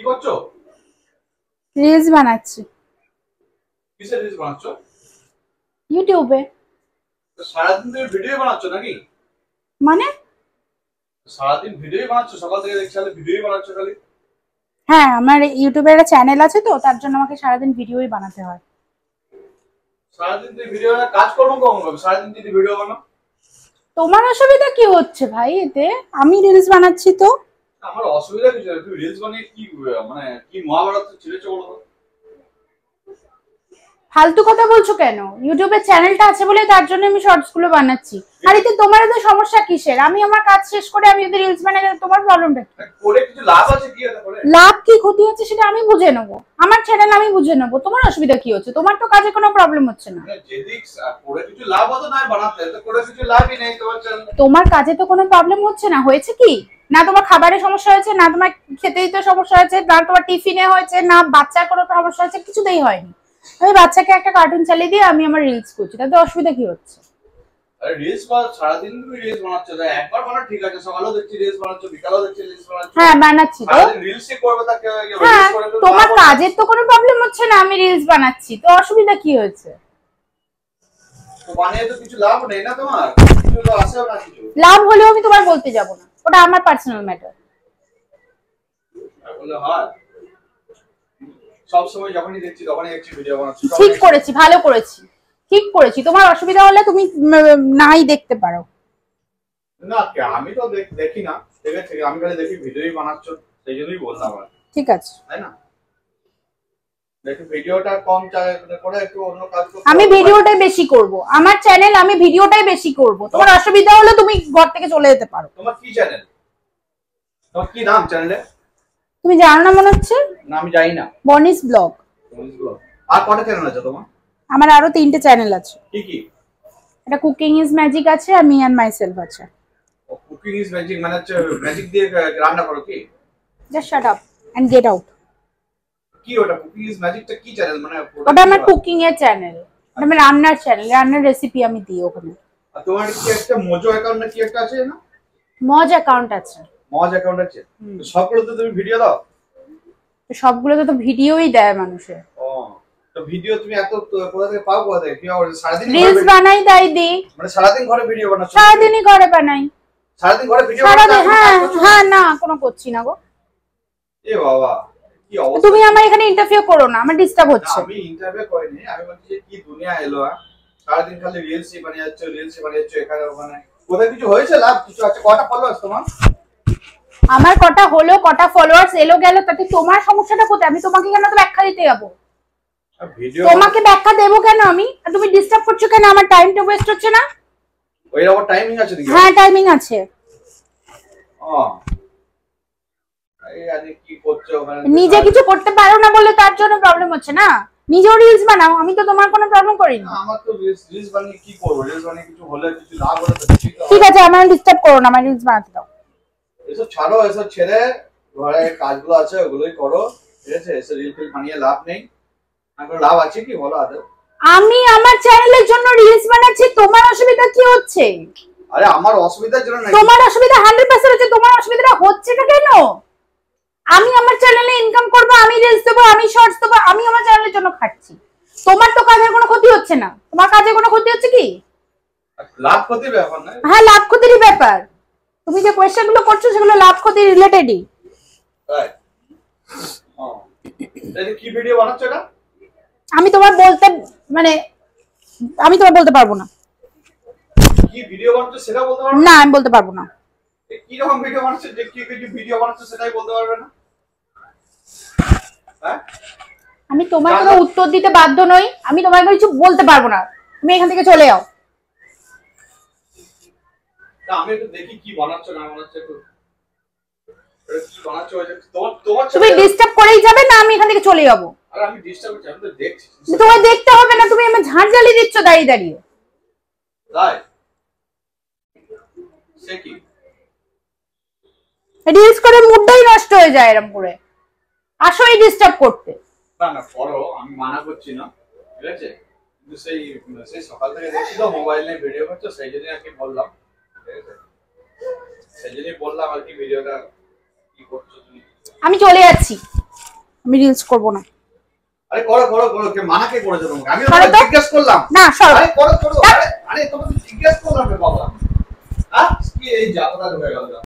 করছো? রিলস বানাচ্ছি। কিসের রিলস বানাচ্ছো? ইউটিউবে। সারাদিন তুমি ভিডিও বানাচ্ছো নাকি? মানে? সারাদিন ভিডিও বানাচ্ছো, সকাল থেকে দেখছি খালি ভিডিও বানাচ্ছো খালি। হ্যাঁ, আমার ইউটিউবে একটা চ্যানেল আছে তো, তার জন্য আমাকে সারাদিন ভিডিওই বানাতে হয়। সারাদিন তুমি ভিডিও কাজ করবো কখন করবে? সারাদিন যদি ভিডিও বানাও। তোমার অসুবিধা কি হচ্ছে ভাই এতে? আমি রিলস বানাচ্ছি তো। আমার অসুবিধা কিছু নেই, তুমি রিলস বানিয়ে কি মানে কি মহাভারত ছেড়েছো বলো তো? ফালতু কথা বলছো কেন? ইউটিউবে চ্যানেলটা আছে বলে তার জন্য আমি শর্টস গুলো বানাচ্ছি। আর এতে তোমার তো সমস্যা কিসের? আমি আমার কাজ শেষ করে আমি যদি রিলস বানাই, তোমার প্রবলেমটা কি? করে কিছু লাভ আছে কি এতে করে? লাভ কি ক্ষতি হচ্ছে সেটা আমি বুঝে নেবো, আমার চ্যানেল আমি বুঝে নেবো। তোমার অসুবিধা কি হচ্ছে? তোমার তো কাজে কোনো প্রবলেম হচ্ছে না। যদি করে কিছু লাভ হতো না বানাতে, তো করে কিছু লাভই নেই তোমার চ্যানেল। তোমার কাজে তো কোনো প্রবলেম হচ্ছে না, হয়েছে কি? না তোমার খাবারে সমস্যা হয়েছে, না তোমার খেতে দিতে সমস্যা হয়েছে, না তোমার টিফিনে হয়েছে, না বাচ্চার কোনো সমস্যা হয়েছে, কিছুতেই হয়নি। আমি বাচ্চাকে একটা কার্টুন চালিয়ে দিয়ে আমি আমার রিলস করছি, তাতে অসুবিধা কি হচ্ছে? আরে রিলস বানাও, সারাদিন তুমি রিলস বানাচ্ছো, একবার বানাও ঠিক আছে, সকালেও দেখছি রিলস বানাচ্ছো, বিকালেও দেখছি রিলস বানাচ্ছো। হ্যাঁ বানাচ্ছি তো। সারাদিন রিলসই করবে তাকে হ্যাঁ, রিলস করে তো তোমার কাজের তো কোনো প্রবলেম হচ্ছে না, আমি রিলস বানাচ্ছি তো অসুবিধা কি হয়েছে? তো বানিয়ে তো কিছু লাভ নেই না তোমার, কিছু তো আসেও না কিছু। লাভ হলেও আমি তোমার বলতে যাব না, ওটা আমার পার্সোনাল ম্যাটার। বলে হয় সব সময় যখনই দেখছি তখনই দেখছি ভিডিও বানাচ্ছি। ঠিক করেছি, ভালো করেছি, ঠিক করেছি। তোমার অসুবিধা হলে তুমি নাই দেখতে পারো। না আমি তো দেখি না, ঠিক আছে, আমি খালি দেখি ভিডিওই বানাচ্ছো, সেই জন্যই বললাম আর। ঠিক আছে, তাই না? দেখি ভিডিওটা কম করে একটু অন্য কাজ করতে। আমি ভিডিওটাই বেশি করব, আমার চ্যানেল, আমি ভিডিওটাই বেশি করব। তোমার অসুবিধা হলে তুমি ঘর থেকে চলে যেতে পারো। তোমার কি চ্যানেল? তোমার কি নাম চ্যানেলে? তুমি জানো না মনে হচ্ছে? না আমি জানি না। বনিস ব্লগ। আর কটা চ্যানেল আছে তোমার? আমার আরো 3টে চ্যানেল আছে। কি কি? এটা কুকিং ইজ ম্যাজিক আছে, আর মি এন্ড মাইসেলফ আছে। ও কুকিং ইজ ম্যাজিক মানে হচ্ছে ম্যাজিক দিয়ে রান্না করো কি? Just shut up and get out. কি ওটা কুকিং ইজ ম্যাজিকটা কি চ্যানেল মানে? ওটা আমার কুকিং এর চ্যানেল, ওটা আমার রান্নার চ্যানেল, রান্নার রেসিপি আমি দিই ওখানে। আর তোমার কি একটা মোজো অ্যাকাউন্ট না কি একটা আছে না? মজ অ্যাকাউন্ট আছে। মজ অ্যাকাউন্ট আছে, সবগুলোতে তুমি ভিডিও দাও? তো সবগুলোতে তো ভিডিওই দেয় মানুষে। ও তো ভিডিও তুমি এত কোথা থেকে পাও, কোথা থেকে? কি সারাদিন রিলস বানাই তাই দিই। মানে সারাদিন ঘরে ভিডিও বানাচ্ছ? সারাদিনই ঘরে বানাই। সারাদিন ঘরে ভিডিও সারাদিন? বানাচ্ছ? হ্যাঁ হ্যাঁ, না কোনো করছি না গো। এ বাবা কি অবস্থা! তুমি আমার এখানে ইন্টারফিয়ার করো না, আমার ডিস্টার্ব হচ্ছে। আমি ইন্টারভিউ করিনি, আমি বলছি যে কি দুনিয়া এলো। সারাদিন খালি রিলসই বানিয়ে যাচ্ছ এখানে ওখানে, কোথায় কিছু হয়েছে লাভ কিছু আছে? কটা ফলোয়ার্স তোমার? আমার কটা হলো, কটা ফলোয়ার্স এলো গেল, তাতে তোমার সমস্যাটা কোথায়? আমি তোমাকে কেন তো ব্যাখ্যা দিতে যাবো? তোমাকে ব্যাখ্যা দেবো কেন আমি? আর তুমি ডিস্টার্ব করছো কেন? আমার টাইমটা ওয়েস্ট হচ্ছে না? ওই আবার টাইমিং আছে নাকি? হ্যাঁ টাইমিং আছে। ও এই আরে কি করছো ওখানে? নিজে কিছু করতে পারো না বলে তার জন্য প্রবলেম হচ্ছে না? নিজেও রিলস বানাও, আমি তো তোমার কোনো প্রবলেম করিনি। আমার তো রিলস বানিয়ে কি করব? রিলস বানিয়ে কিছু হলে কিছু লাভ হলে তো ঠিক আছে, আমার ডিস্টার্ব করো না, আমার রিলস বানাতে দাও। এসব ছাড়ো, এসব ছেড়ে ঘরে কাজগুলো আছে ওগুলোই করো, ঠিক আছে? এসব রিলস বানিয়ে লাভ নেই। আর কোনো লাভ আছে কি বলো আদৌ? আমি আমার চ্যানেলের জন্য রিলস বানাচ্ছি, তোমার অসুবিধা কি হচ্ছে? আরে আমার অসুবিধার জন্য না। তোমার অসুবিধা 100% হচ্ছে, তোমার অসুবিধাটা হচ্ছে না কেন? আমি আমার চ্যানেলে ইনকাম করব, আমি রিলস দেবো, আমি শর্টস দেবো, আমি আমার চ্যানেলের জন্য খাচ্ছি। তোমার তো কাজের কোনো ক্ষতি হচ্ছে না। তোমার কাজে কোনো ক্ষতি হচ্ছে কি? লাভ ক্ষতির ব্যাপার না। হ্যাঁ লাভ ক্ষতিরই ব্যাপার। তুমি যে কোয়েশ্চেন গুলো করছো সেগুলো লাভ ক্ষতি রিলেটেডই। তাই? ও তাহলে কি ভিডিও বানাচ্ছ এটা? আমি তোমার বলতে মানে আমি তোমার বলতে পারবো না। কি ভিডিও বানাচ্ছ সেটা বলতে পারবে না, আমি বলতে পারবো না। কি রকম ভিডিও বানাচ্ছ, যে কি কি ভিডিও বানাচ্ছ সেটাই বলতে পারবে না? হ্যাঁ আমি তোমার কোনো উত্তর দিতে বাধ্য নই, আমি তোমাকে কিছু বলতে পারবো না। তুমি এখান থেকে চলে যাও। না আমি একটু দেখি কি বানাচ্ছ না বানাচ্ছ, একটু কি বানাচ্ছ তোমার তুমি ডিস্টার্ব করেই যাবে না, আমি এখান থেকে চলে যাবো। আরে আমি ডিস্টার্ব করছি, আমি তো দেখছি। তোমায় দেখতে হবে না, তুমি আমার ঝাড় জ্বালিয়ে দিচ্ছ দাঁড়িয়ে দাঁড়িয়ে। তাই সে কি রিলস করে মুডটাই নষ্ট হয়ে যায় এরকম করে। আসোই ডিস্টার্ব করতে। না না করো, আমি মানা করছি না, ঠিক আছে, কিন্তু সেই সেই সকাল থেকে দেখছি তো মোবাইল নিয়ে ভিডিও করছো, সেই জন্যই আর কি বললাম, ঠিক আছে? সেই জন্যই বললাম আর কি ভিডিওটা কি করছো তুমি। আমি চলে যাচ্ছি। আমি রিলস করব না। আরে করো করো করো, কে মানা কে করেছে তোমাকে? আমি সরো তো। জিজ্ঞেস করলাম। না সরো। আরে করো করো, আরে তোমাকে জিজ্ঞেস করলাম রে বাবা। কি এই যাবতা হয়ে গেল।